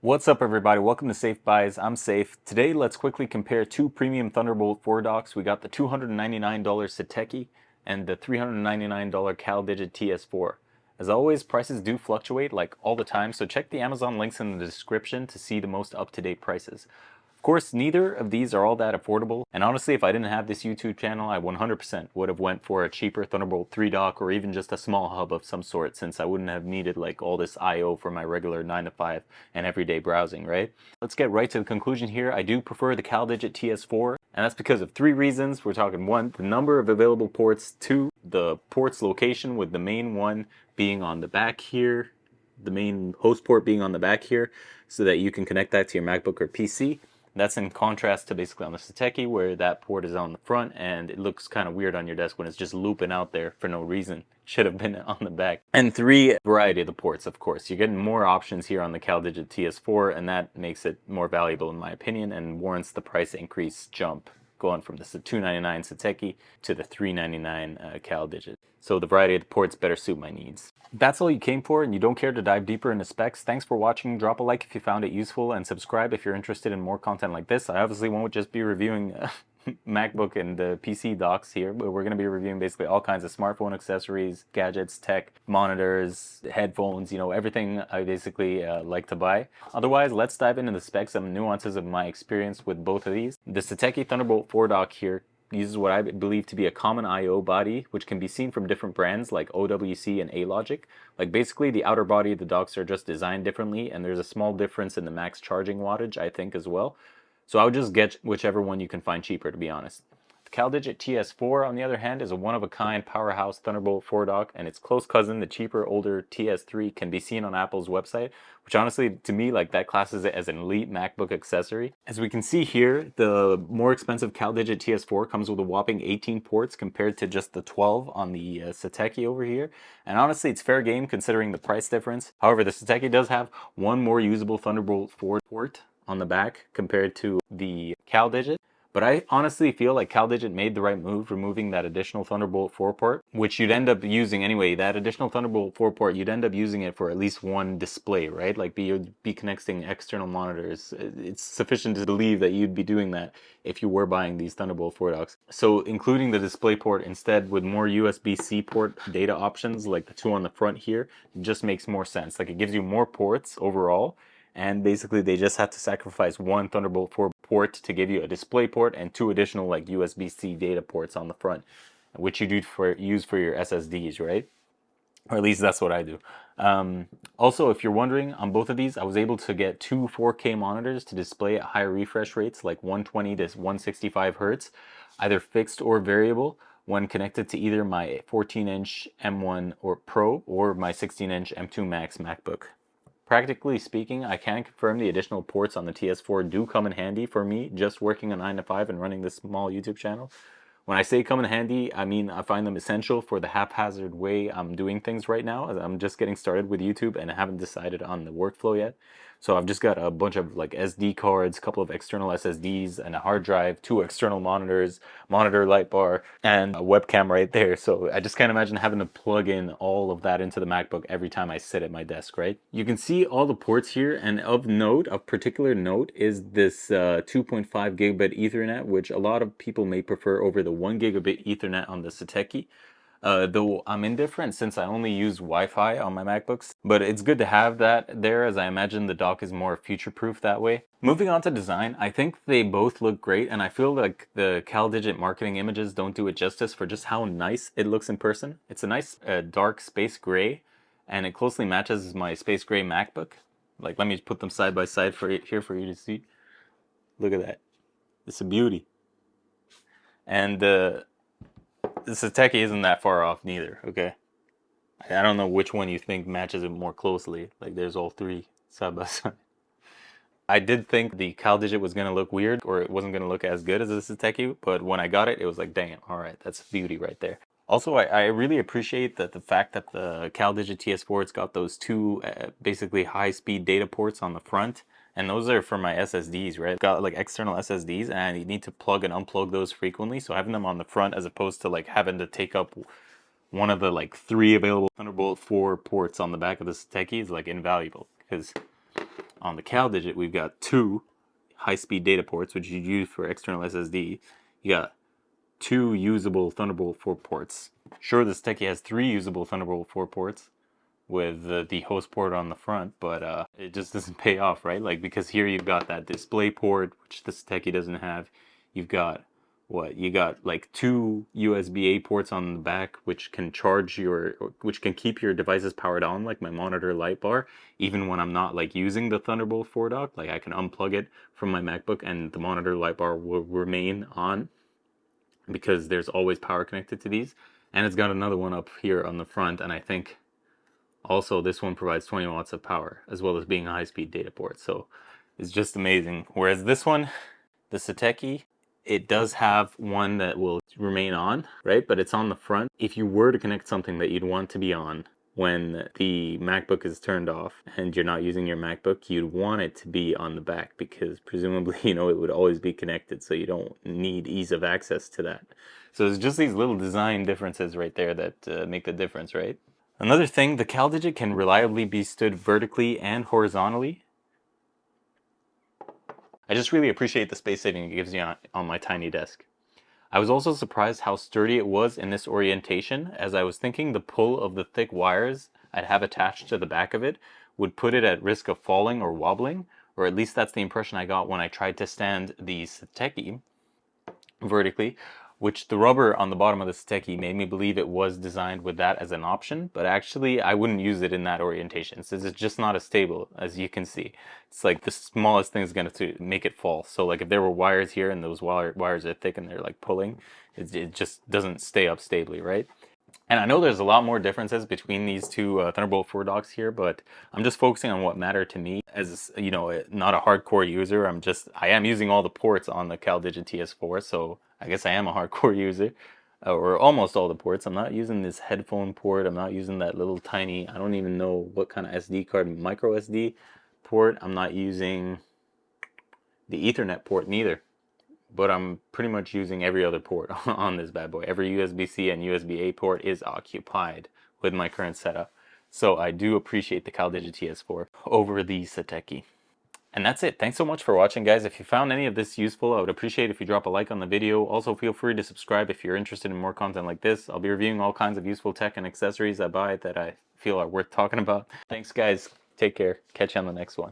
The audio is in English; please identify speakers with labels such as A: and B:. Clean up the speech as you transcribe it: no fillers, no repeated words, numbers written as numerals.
A: What's up everybody, welcome to Safe I'm Safe. Today let's quickly compare two premium Thunderbolt 4 docks. We got the $299 Satechi and the $399 Caldigit TS4. As always, prices do fluctuate like all the time, so check the Amazon links in the description to see the most up-to-date prices. Of course, neither of these are all that affordable, and honestly, if I didn't have this YouTube channel, I 100% would have went for a cheaper Thunderbolt 3 dock or even just a small hub of some sort, since I wouldn't have needed like all this I/O for my regular 9 to 5 and everyday browsing, right? Let's get right to the conclusion here. I do prefer the Caldigit TS4, and that's because of three reasons. We're talking one, the number of available ports, two, the port's location, with the main one being on the back here, the main host port being on the back here, so that you can connect that to your MacBook or PC. That's in contrast to basically on the Satechi, where that port is on the front and it looks kind of weird on your desk when it's just looping out there for no reason. Should have been on the back. And three, variety of the ports, of course. You're getting more options here on the Caldigit TS4, and that makes it more valuable in my opinion and warrants the price increase jump, going from the $299 Satechi to the $399 Caldigit. So the variety of the ports better suit my needs. If that's all you came for and you don't care to dive deeper into specs, thanks for watching. Drop a like if you found it useful and subscribe if you're interested in more content like this. I obviously won't just be reviewing MacBook and the PC docks here, but we're going to be reviewing basically all kinds of smartphone accessories, gadgets, tech, monitors, headphones, everything I basically like to buy. Otherwise, let's dive into the specs and nuances of my experience with both of these. The Satechi Thunderbolt 4 dock here uses what I believe to be a common I/O body, which can be seen from different brands like OWC and A-Logic. Like basically the outer body of the docks are just designed differently, and there's a small difference in the max charging wattage, I think, as well. So I would just get whichever one you can find cheaper, to be honest. The Caldigit TS4, on the other hand, is a one-of-a-kind powerhouse Thunderbolt 4 dock, and its close cousin, the cheaper, older TS3, can be seen on Apple's website, which honestly, to me, like that classes it as an elite MacBook accessory. As we can see here, the more expensive Caldigit TS4 comes with a whopping 18 ports compared to just the 12 on the Satechi over here. And honestly, it's fair game considering the price difference. However, the Satechi does have one more usable Thunderbolt 4 port on the back compared to the Caldigit. But I honestly feel like Caldigit made the right move removing that additional Thunderbolt 4 port, which you'd end up using anyway. That additional Thunderbolt 4 port, you'd end up using it for at least one display, right? Like you'd be connecting external monitors. It's sufficient to believe that you'd be doing that if you were buying these Thunderbolt 4 docks. So including the display port instead with more USB-C port data options like the two on the front here, just makes more sense. Like it gives you more ports overall. And basically they just had to sacrifice one Thunderbolt 4 port to give you a display port and two additional like USB-C data ports on the front, which you do use for your SSDs, right? Or at least that's what I do. Also, if you're wondering, on both of these, I was able to get two 4K monitors to display at higher refresh rates, like 120 to 165 Hertz, either fixed or variable, when connected to either my 14-inch M1 or Pro or my 16-inch M2 Max MacBook. Practically speaking, I can confirm the additional ports on the TS4 do come in handy for me just working a 9 to 5 and running this small YouTube channel. When I say come in handy, I mean I find them essential for the haphazard way I'm doing things right now. I'm just getting started with YouTube and I haven't decided on the workflow yet. So I've just got a bunch of like SD cards, a couple of external SSDs, and a hard drive, two external monitors, monitor light bar, and a webcam right there. So I just can't imagine having to plug in all of that into the MacBook every time I sit at my desk, right? You can see all the ports here, and of particular note, is this 2.5 gigabit Ethernet, which a lot of people may prefer over the 1 gigabit Ethernet on the Satechi. Though I'm indifferent since I only use Wi-Fi on my MacBooks, but it's good to have that there as I imagine the dock is more future-proof that way. Moving on to design, I think they both look great, and I feel like the Caldigit marketing images don't do it justice for just how nice it looks in person. It's a nice dark space gray, and it closely matches my space gray MacBook. Like, let me put them side by side here for you to see. Look at that. It's a beauty. And the Satechi isn't that far off neither, okay? I don't know which one you think matches it more closely. Like, there's all three side by side. I did think the Caldigit was going to look weird, or it wasn't going to look as good as the Satechi, but when I got it, it was like, damn, alright, that's beauty right there. Also, I really appreciate that the fact that the Caldigit TS4, it's got those two basically high-speed data ports on the front. And those are for my SSDs, right? Got like external SSDs, and you need to plug and unplug those frequently. So having them on the front as opposed to like having to take up one of the like 3 available Thunderbolt 4 ports on the back of the Satechi is like invaluable. Because On the CalDigit, we've got 2 high-speed data ports, which you use for external SSD. You got 2 usable Thunderbolt 4 ports. Sure, this Satechi has 3 usable Thunderbolt 4 ports with the host port on the front, but it just doesn't pay off, right? Like, because here you've got that display port, which the Satechi doesn't have. You've got what? You got like 2 USB-A ports on the back, which can which can keep your devices powered on, like my monitor light bar, even when I'm not like using the Thunderbolt 4 dock. Like, I can unplug it from my MacBook and the monitor light bar will remain on because there's always power connected to these. And it's got another one up here on the front, and I think also this one provides 20 watts of power, as well as being a high-speed data port. So it's just amazing. Whereas this one, the Satechi, it does have one that will remain on, right? But it's on the front. If you were to connect something that you'd want to be on when the MacBook is turned off and you're not using your MacBook, you'd want it to be on the back because presumably, you know, it would always be connected, so you don't need ease of access to that. So it's just these little design differences right there that make the difference, right? Another thing, the CalDigit can reliably be stood vertically and horizontally. I just really appreciate the space saving it gives you on my tiny desk. I was also surprised how sturdy it was in this orientation, as I was thinking the pull of the thick wires I'd have attached to the back of it would put it at risk of falling or wobbling, or at least that's the impression I got when I tried to stand the Satechi vertically, which the rubber on the bottom of the Satechi made me believe it was designed with that as an option, but actually I wouldn't use it in that orientation since it's just not as stable, as you can see. It's like the smallest thing is going to make it fall. So like if there were wires here and those wires are thick and they're like pulling, it just doesn't stay up stably, right? And I know there's a lot more differences between these two Thunderbolt 4 docks here, but I'm just focusing on what mattered to me. As you know, not a hardcore user, I am using all the ports on the CalDigit TS4, so I guess I am a hardcore user, or almost all the ports. I'm not using this headphone port. I'm not using that little tiny, I don't even know what kind of SD card, micro SD port. I'm not using the Ethernet port neither. But I'm pretty much using every other port on this bad boy. Every USB-C and USB-A port is occupied with my current setup. So I do appreciate the CalDigit TS4 over the Satechi. And that's it. Thanks so much for watching, guys. If you found any of this useful, I would appreciate if you drop a like on the video. Also, feel free to subscribe if you're interested in more content like this. I'll be reviewing all kinds of useful tech and accessories I buy that I feel are worth talking about. Thanks, guys. Take care. Catch you on the next one.